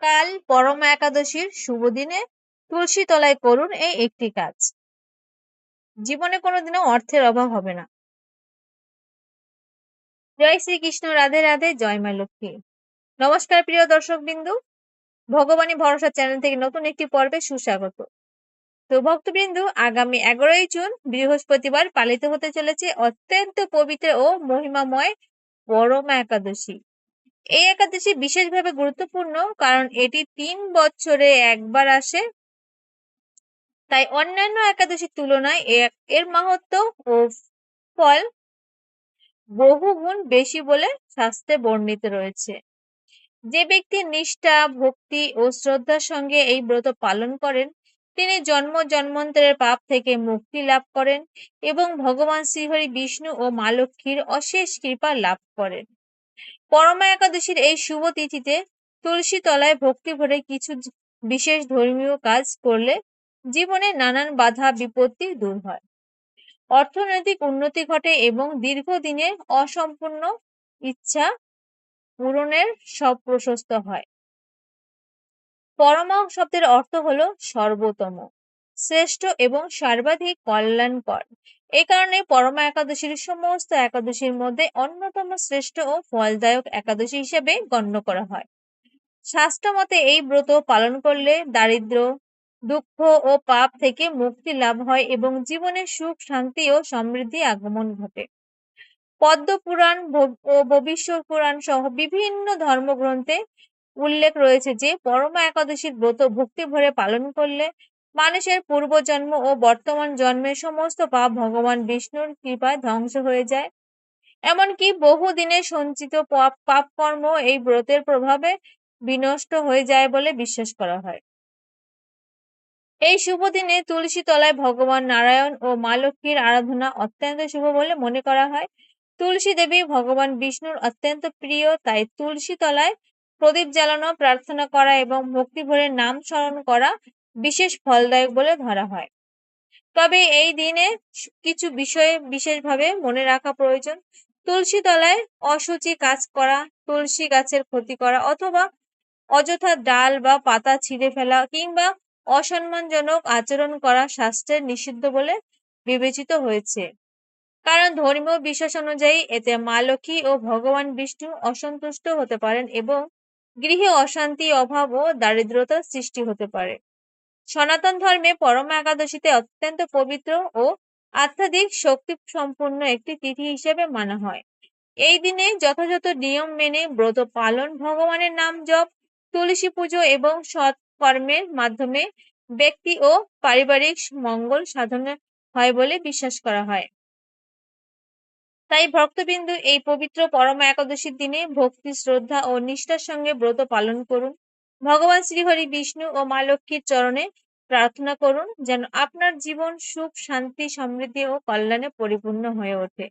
কাল পরমা একাদশীর শুভ দিনে তুলসী তলায় করুন এই একটি কাজ। জীবনে কোনোদিনও অর্থের অভাব হবে না। জয় শ্রীকৃষ্ণ, রাধে রাধে, জয় মা লক্ষ্মী। নমস্কার প্রিয় দর্শক বিন্দু, ভগবানী ভরসা চ্যানেল থেকে নতুন একটি পর্বে সুস্বাগত। তো ভক্তবিন্দু, আগামী 11ই জুন বৃহস্পতিবার পালিত হতে চলেছে অত্যন্ত পবিত্র ও মহিমাময় পরমা একাদশী। এই একাদশী বিশেষভাবে গুরুত্বপূর্ণ কারণ এটি 3 বছরে একবার আসে। তাই অন্যান্য একাদশীর তুলনায় এর মাহাত্ম্য ও ফল বহু গুণ বেশি বলে শাস্ত্রে বর্ণিত রয়েছে। যে ব্যক্তি নিষ্ঠা, ভক্তি ও শ্রদ্ধার সঙ্গে এই ব্রত পালন করেন তিনি জন্ম জন্মান্তরের পাপ থেকে মুক্তি লাভ করেন এবং ভগবান শ্রীহরি বিষ্ণু ও মা লক্ষ্মীর অশেষ কৃপা লাভ করেন। পরমা একাদশীর এই শুভ তিথিতে তুলসী তলায় ভক্তি ভরে কিছু বিশেষ ধর্মীয় কাজ করলে জীবনে নানান বাধা বিপত্তি দূর হয়, অর্থনৈতিক উন্নতি ঘটে এবং দীর্ঘদিনের অসম্পূর্ণ ইচ্ছা পূরণের সব প্রশস্ত হয়। পরমা শব্দের অর্থ হলো সর্বোত্তম, শ্রেষ্ঠ এবং সর্বাধিক কল্যাণকর। এই কারণে পরমা একাদশীর সমস্ত একাদশীর মধ্যে অন্যতম শ্রেষ্ঠ ও ফলদায়ক একাদশী হিসেবে গণ্য করা হয়। শাস্ত্র মতে এই ব্রত পালন করলে দারিদ্র, দুঃখ ও পাপ থেকে মুক্তি লাভ হয় এবং জীবনে সুখ, শান্তি ও সমৃদ্ধি আগমন ঘটে। পদ্ম পুরাণ ও ভবিষ্যৎ পুরাণ সহ বিভিন্ন ধর্মগ্রন্থে উল্লেখ রয়েছে যে পরমা একাদশীর ব্রত ভক্তি ভরে পালন করলে মানুষের পূর্বজন্ম ও বর্তমান জন্মের সমস্ত পাপ ভগবান বিষ্ণুর কৃপায় ধ্বংস হয়ে যায়। এমনকি বহুদিনের সঞ্চিত পাপ কর্ম এই ব্রতের প্রভাবে বিনষ্ট হয়ে যায় বলে বিশ্বাস করা হয়। এই শুভ দিনে তুলসী তলায় ভগবান নারায়ণ ও মা লক্ষ্মীর আরাধনা অত্যন্ত শুভ বলে মনে করা হয়। তুলসী দেবী ভগবান বিষ্ণুর অত্যন্ত প্রিয়, তাই তুলসী তলায় প্রদীপ জ্বালানো, প্রার্থনা করা এবং ভক্তি ভরে নাম স্মরণ করা বিশেষ ফলদায়ক বলে ধরা হয়। তবে এই দিনে কিছু বিষয়ে বিশেষভাবে মনে রাখা প্রয়োজন। তুলসী তলায় অশুচি কাজ করা, তুলসী গাছের ক্ষতি করা অথবা অযথা ডাল বা পাতা ছিঁড়ে ফেলা কিংবা অসম্মানজনক আচরণ করা শাস্ত্রে নিষিদ্ধ বলে বিবেচিত হয়েছে। কারণ ধর্মীয় বিশ্বাস অনুযায়ী এতে মা লক্ষ্মী ও ভগবান বিষ্ণু অসন্তুষ্ট হতে পারেন এবং গৃহে অশান্তি, অভাব ও দারিদ্রতার সৃষ্টি হতে পারে। সনাতন ধর্মে পরমা একাদশীতে অত্যন্ত পবিত্র ও আধ্যাত্মিক শক্তি সম্পূর্ণ একটি তিথি হিসেবে মানা হয়। এই দিনে যথাযথ নিয়ম মেনে ব্রত পালন, ভগবানের নাম জপ, তুলসী পুজো এবং সৎ কর্মের মাধ্যমে ব্যক্তি ও পারিবারিক মঙ্গল সাধন হয় বলে বিশ্বাস করা হয়। তাই ভক্তবিন্দু, এই পবিত্র পরমা একাদশীর দিনে ভক্তি, শ্রদ্ধা ও নিষ্ঠার সঙ্গে ব্রত পালন করুন। ভগবান শ্রীহরি বিষ্ণু ও মা লক্ষ্মীর চরণে প্রার্থনা করুন যেন আপনার জীবন সুখ, শান্তি, সমৃদ্ধি ও কল্যাণে পরিপূর্ণ হয়ে ওঠে।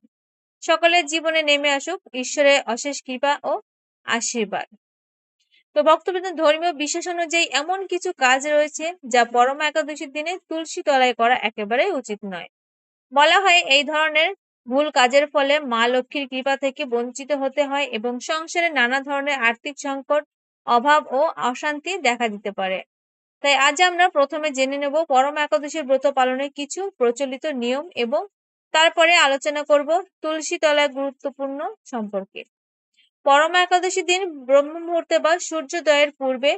সকলের জীবনে নেমে আসুক ঈশ্বরের অশেষ কৃপা ও আশীর্বাদ। তো ভক্তবৃন্দ, ধর্মীয় বিশ্বাস অনুযায়ী এমন কিছু কাজ রয়েছে যা পরমা একাদশীর দিনে তুলসী তলায় করা একেবারেই উচিত নয়। বলা হয় এই ধরনের ভুল কাজের ফলে মা লক্ষ্মীর কৃপা থেকে বঞ্চিত হতে হয় এবং সংসারে নানা ধরনের আর্থিক সংকট, অভাব ও অশান্তি দেখা দিতে পারে। তাই আজ আমরা প্রথমে জেনে নেব পরমা একাদশীর ব্রত পালনের কিছু প্রচলিত নিয়ম এবং তারপরে আলোচনা করব তুলসী তলায় গুরুত্বপূর্ণ সম্পর্কে। পরমা একাদশী দিন ব্রহ্ম মুহূর্তে বা সূর্যোদয়ের পূর্বে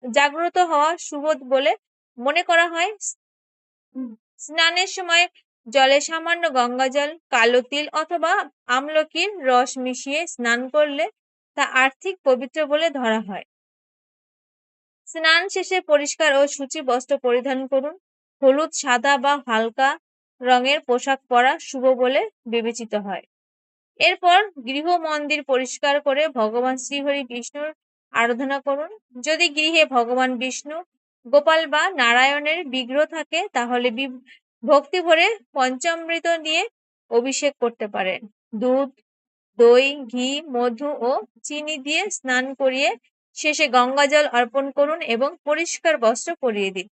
জাগ্রত হওয়া শুভ বলে মনে করা হয়। স্নানের সময় জলে সামান্য গঙ্গাজল, কালো তিল অথবা আমলকির রস মিশিয়ে স্নান করলে তা আর্থিক পবিত্র বলে ধরা হয়। স্নান শেষে পরিষ্কার ও সূচি বস্ত্র পরিধান করুন। হলুদ, সাদা বা হালকা রঙের পোশাক পরা শুভ বলে বিবেচিত হয়। এরপর গৃহ মন্দির পরিষ্কার করে ভগবান শ্রীহরি বিষ্ণুর আরাধনা করুন। যদি গৃহে ভগবান বিষ্ণু, গোপাল বা নারায়ণের বিগ্রহ থাকে তাহলে ভক্তি ভরে পঞ্চামৃত দিয়ে অভিষেক করতে পারেন। দুধ, দই, ঘি, মধু ও চিনি দিয়ে স্নান করিয়ে শেষে গঙ্গাজল অর্পণ করুন এবং পরিষ্কার বস্ত্র পরিয়ে দিন।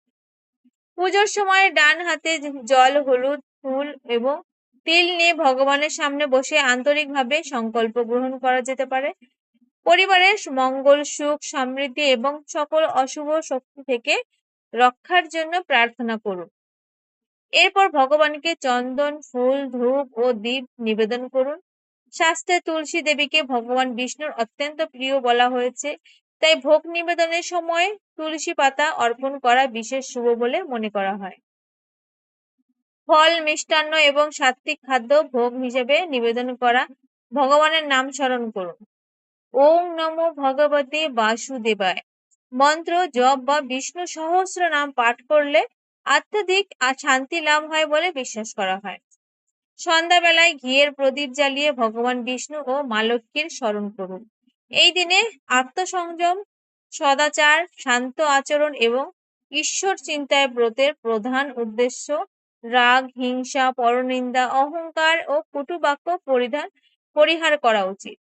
পুজোর সময় ডান হাতে জল, হলুদ, ফুল এবং তিল নিয়ে ভগবানের সামনে বসে আন্তরিকভাবে সংকল্প গ্রহণ করা যেতে পারে। পরিবারের মঙ্গল, সুখ, সমৃদ্ধি এবং সকল অশুভ শক্তি থেকে রক্ষার জন্য প্রার্থনা করুন। এরপর ভগবানকে চন্দন, ফুল, ধূপ ও দীপ নিবেদন করুন। শাস্ত্রে তুলসী দেবীকে ভগবান বিষ্ণুর অত্যন্ত প্রিয় বলা হয়েছে, তাই ভোগ নিবেদনের সময় তুলসী পাতা অর্পণ করা বিশেষ শুভ বলে মনে করা হয়। ফল, মিষ্টান্ন এবং সাত্বিক খাদ্য ভোগ হিসেবে নিবেদন করা। ভগবানের নাম স্মরণ করুন। ওম নমো ভগবতে বাসুদেবায় মন্ত্র জপ বা বিষ্ণু সহস্র নাম পাঠ করলে আধ্যাত্মিক শান্তি লাভ হয় বলে বিশ্বাস করা হয়। সন্ধ্যাবেলায় ঘিয়ের প্রদীপ জ্বালিয়ে ভগবান বিষ্ণু ও মা লক্ষ্মীর স্মরণ করুন। এই দিনে আত্মসংযম, সদাচার, শান্ত আচরণ এবং ঈশ্বর চিন্তায় ব্রতের প্রধান উদ্দেশ্য। রাগ, হিংসা, পরনিন্দা, অহংকার ও কটু বাক্য পরিহার করা উচিত।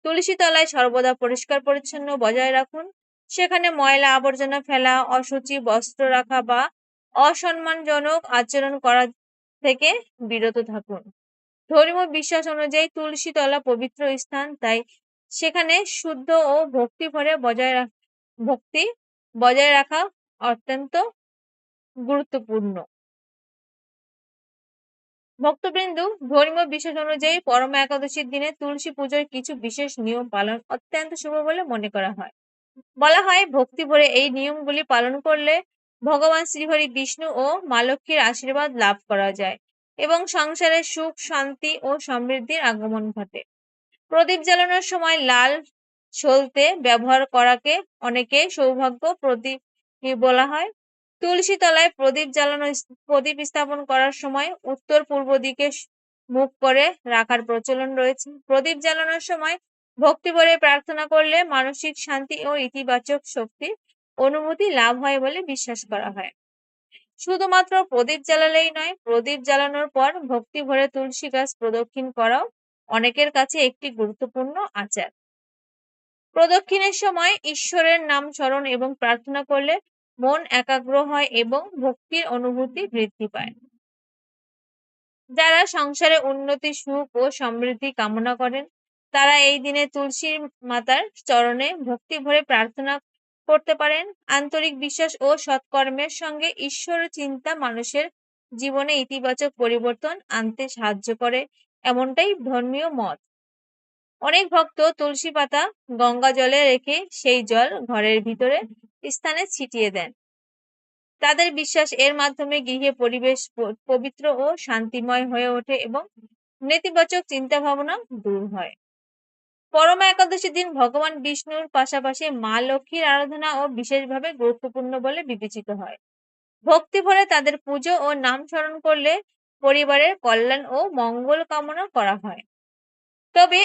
তুলসী তলায় সর্বদা পরিষ্কার পরিচ্ছন্ন বজায় রাখুন। সেখানে ময়লা আবর্জনা ফেলা, অশুচি বস্ত্র রাখা বা অসম্মানজনক আচরণ করা থেকে বিরত থাকুন। ধর্মীয় বিশ্বাস অনুযায়ী তুলসী তলা পবিত্র স্থান, তাই সেখানে শুদ্ধ ও ভক্তি বজায় রাখা অত্যন্ত গুরুত্বপূর্ণ। ভক্তবৃন্দ, ধর্মীয় বিশ্বাস অনুযায়ী পরমা একাদশীর দিনে তুলসী পুজোর কিছু বিশেষ নিয়ম পালন অত্যন্ত শুভ বলে মনে করা হয়। বলা হয়, ভক্তি ভরে এই নিয়মগুলি পালন করলে ভগবান শ্রীহরি বিষ্ণু ও মা লক্ষ্মীর আশীর্বাদ লাভ করা যায় এবং সংসারে সুখ, শান্তি ও সমৃদ্ধির আগমন ঘটে। প্রদীপ জ্বালানোর সময় লাল সলতে ব্যবহার করাকে অনেকে সৌভাগ্য প্রদীপ বলা হয়। তুলসী তলায় প্রদীপ স্থাপন করার সময় উত্তর পূর্ব দিকে মুখ করে রাখার প্রচলন রয়েছে। প্রদীপ জ্বালানোর সময় ভক্তি ভরে প্রার্থনা করলে মানসিক শান্তি ও ইতিবাচক শক্তির অনুভূতি লাভ হয় বলে বিশ্বাস করা হয়। শুধুমাত্র প্রদীপ জ্বালালেই নয়, প্রদীপ জ্বালানোর পর ভক্তি ভরে তুলসী গাছ প্রদক্ষিণ করাও অনেকের কাছে একটি গুরুত্বপূর্ণ আচার। প্রদক্ষিণের সময় ঈশ্বরের নাম স্মরণ এবং প্রার্থনা করলে মন একাগ্র হয় এবং ভক্তির অনুভূতি বৃদ্ধি পায়। যারা সংসারে উন্নতি, সুখ ও সমৃদ্ধি কামনা করেন, তারা এই দিনে তুলসী মাতার চরণে ভক্তি ভরে প্রার্থনা করতে পারেন। আন্তরিক বিশ্বাস ও সৎকর্মের সঙ্গে ঈশ্বর চিন্তা মানুষের জীবনে ইতিবাচক পরিবর্তন আনতে সাহায্য করে, এমনটাই ধর্মীয় মত। অনেক ভক্ত তুলসী পাতা গঙ্গা জলে রেখে সেই জল ঘরের ভিতরে স্থানে ছিটিয়ে দেন। তাদের বিশ্বাস এর মাধ্যমে গৃহে পরিবেশ পবিত্র ও শান্তিময় হয়ে ওঠে এবং নেতিবাচক চিন্তা ভাবনা দূর হয়। পরমা একাদশীর দিন ভগবান বিষ্ণুর পাশাপাশি মা লক্ষ্মীর আরাধনা ও বিশেষভাবে গুরুত্বপূর্ণ বলে বিবেচিত হয়। ভক্তি ভরে তাদের পুজো ও নাম স্মরণ করলে পরিবারের কল্যাণ ও মঙ্গল কামনা করা হয়। তবে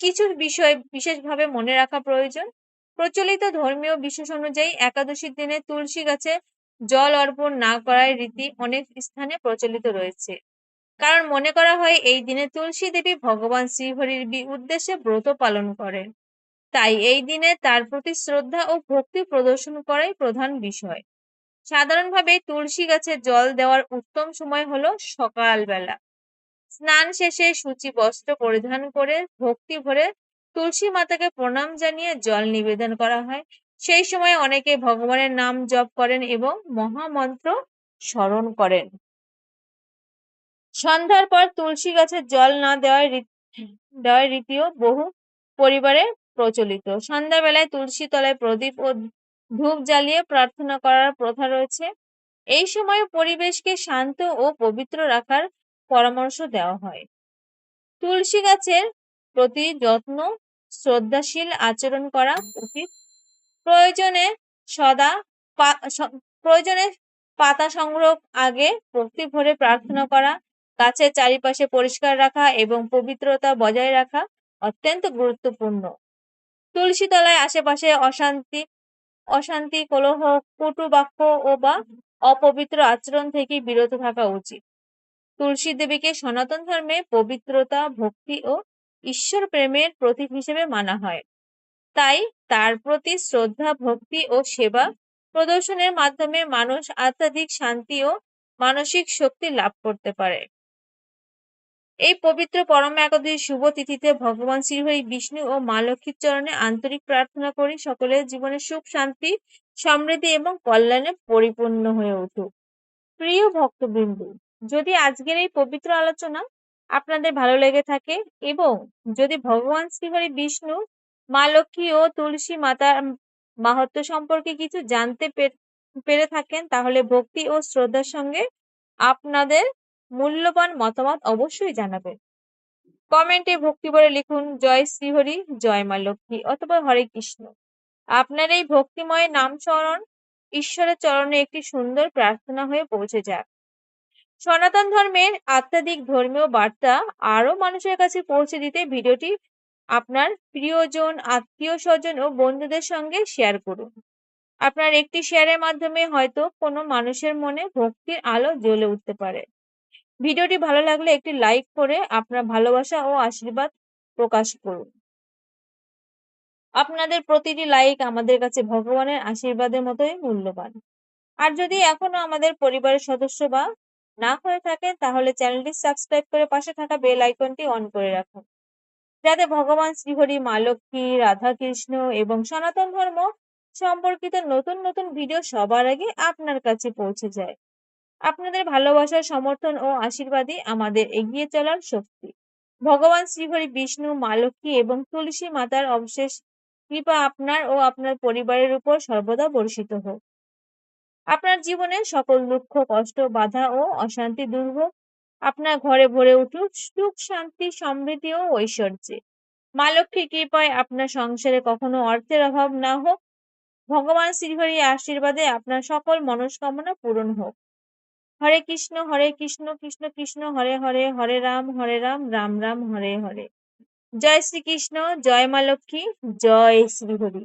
কিছু বিষয় বিশেষভাবে মনে রাখা প্রয়োজন। প্রচলিত ধর্মীয় বিশ্বাস অনুযায়ী একাদশীর দিনে তুলসী গাছে জল অর্পণ না করার রীতি অনেক স্থানে প্রচলিত রয়েছে, কারণ মনে করা হয় এই দিনে তুলসী দেবী ভগবান শ্রীহরির উদ্দেশ্যে ব্রত পালন করেন। তাই এই দিনে তার প্রতি শ্রদ্ধা ও ভক্তি প্রদর্শন করাই প্রধান বিষয়। সাধারণভাবে তুলসী গাছে জল দেওয়ার উত্তম সময় হলো সকালবেলা। স্নান শেষে শুচি বস্ত্র পরিধান করে ভক্তি ভরে তুলসী মাতাকে প্রণাম জানিয়ে জল নিবেদন করা হয়। সেই সময় অনেকে ভগবানের নাম জপ করেন এবং মহামন্ত্র স্মরণ করেন। সন্ধ্যার পর তুলসী গাছে জল না দেওয়ার রীতিও বহু পরিবারে প্রচলিত। সন্ধ্যাবেলায় তুলসী তলায় প্রদীপ ও ধূপ জ্বালিয়ে প্রার্থনা করার প্রথা রয়েছে। এই সময় পরিবেশকে শান্ত ও পবিত্র রাখার পরামর্শ দেওয়া হয়। তুলসী গাছের প্রতি যত্ন, শ্রদ্ধাশীল আচরণ করা উচিত। প্রয়োজনে সদা প্রয়োজনে পাতা সংগ্রহ আগে ভক্তি ভরে প্রার্থনা করা, গাছের চারিপাশে পরিষ্কার রাখা এবং পবিত্রতা বজায় রাখা অত্যন্ত গুরুত্বপূর্ণ। তুলসী তলায় আশেপাশে অশান্তি, কলহ, কটু বাক্য ও বা অপবিত্র আচরণ থেকে বিরত থাকা উচিত। তুলসী দেবীকে সনাতন ধর্মে পবিত্রতা, ভক্তি ও ঈশ্বর প্রেমের প্রতীক হিসেবে মানা হয়। তাই তার প্রতি শ্রদ্ধা, ভক্তি ও সেবা প্রদর্শনের মাধ্যমে মানুষ আধ্যাত্মিক শান্তি ও মানসিক শক্তি লাভ করতে পারে। এই পবিত্র পরমা একাদশীর শুভ তিথিতে ভগবান শ্রীহরি বিষ্ণু ও মা লক্ষ্মীর চরণে আন্তরিক প্রার্থনা করি সকলের জীবনে সুখ শান্তি সমৃদ্ধি এবং কল্যাণে পরিপূর্ণ হয়ে উঠুক। প্রিয় ভক্তবৃন্দ, যদি আজকের এই পবিত্র আলোচনা আপনাদের ভালো লেগে থাকে এবং যদি ভগবান শ্রীহরি বিষ্ণু, মা লক্ষ্মী ও তুলসী মাতার মাহাত্ম্য সম্পর্কে কিছু জানতে পেরে থাকেন, তাহলে ভক্তি ও শ্রদ্ধার সঙ্গে আপনাদের মূল্যবান মতামত অবশ্যই জানাবেন। কমেন্টে ভক্তি ভরে লিখুন জয় শ্রীহরি, জয় মা লক্ষ্মী অথবা হরে কৃষ্ণ। আপনার এই ভক্তিময় নাম স্মরণ ঈশ্বরের চরণে একটি সুন্দর প্রার্থনা হয়ে পৌঁছে যাক। সনাতন ধর্মের আধ্যাত্মিক ধর্মীয় বার্তা আরো মানুষের কাছে পৌঁছে দিতে ভিডিওটি আপনার প্রিয়জন, আত্মীয় স্বজন ও বন্ধুদের সঙ্গে শেয়ার করুন। আপনার একটি শেয়ারের মাধ্যমে হয়তো কোনো মানুষের মনে ভক্তির আলো জ্বলে উঠতে পারে। ভিডিওটি ভালো লাগলে একটি লাইক করে আপনার ভালোবাসা ও আশীর্বাদ প্রকাশ করুন। আপনাদের প্রতিটি লাইক আমাদের কাছে ভগবানের আশীর্বাদের মতোই মূল্যবান। আর যদি এখনো আমাদের পরিবারের সদস্য বা না হয়ে থাকেন, তাহলে চ্যানেলটি সাবস্ক্রাইব করে পাশে থাকা বেল আইকনটি অন করে রাখুন, যাতে ভগবান শ্রীহরি, মা লক্ষ্মী, রাধা কৃষ্ণ এবং সনাতন ধর্ম সম্পর্কিত নতুন নতুন ভিডিও সবার আগে আপনার কাছে পৌঁছে যায়। আপনাদের ভালোবাসার সমর্থন ও আশীর্বাদই আমাদের এগিয়ে চলার শক্তি। ভগবান শ্রীহরি বিষ্ণু, মা লক্ষ্মী এবং তুলসী মাতার অশেষ কৃপা আপনার ও আপনার পরিবারের উপর সর্বদা বর্ষিত হোক। আপনার জীবনে সকল দুঃখ, কষ্ট, বাধা ও অশান্তি দূর হোক। আপনার ঘরে ভরে উঠুক সুখ, শান্তি, সমৃদ্ধি ও ঐশ্বর্যে। মা লক্ষ্মীর কৃপায় আপনার সংসারে কখনো অর্থের অভাব না হোক। ভগবান শ্রীহরির আশীর্বাদে আপনার সকল মনস্কামনা পূরণ হোক। হরে কৃষ্ণ, কৃষ্ণ কৃষ্ণ হরে হরে, হরে রাম, রাম রাম হরে হরে। জয় শ্রীকৃষ্ণ, জয় মা লক্ষ্মী, জয় শ্রীহরি।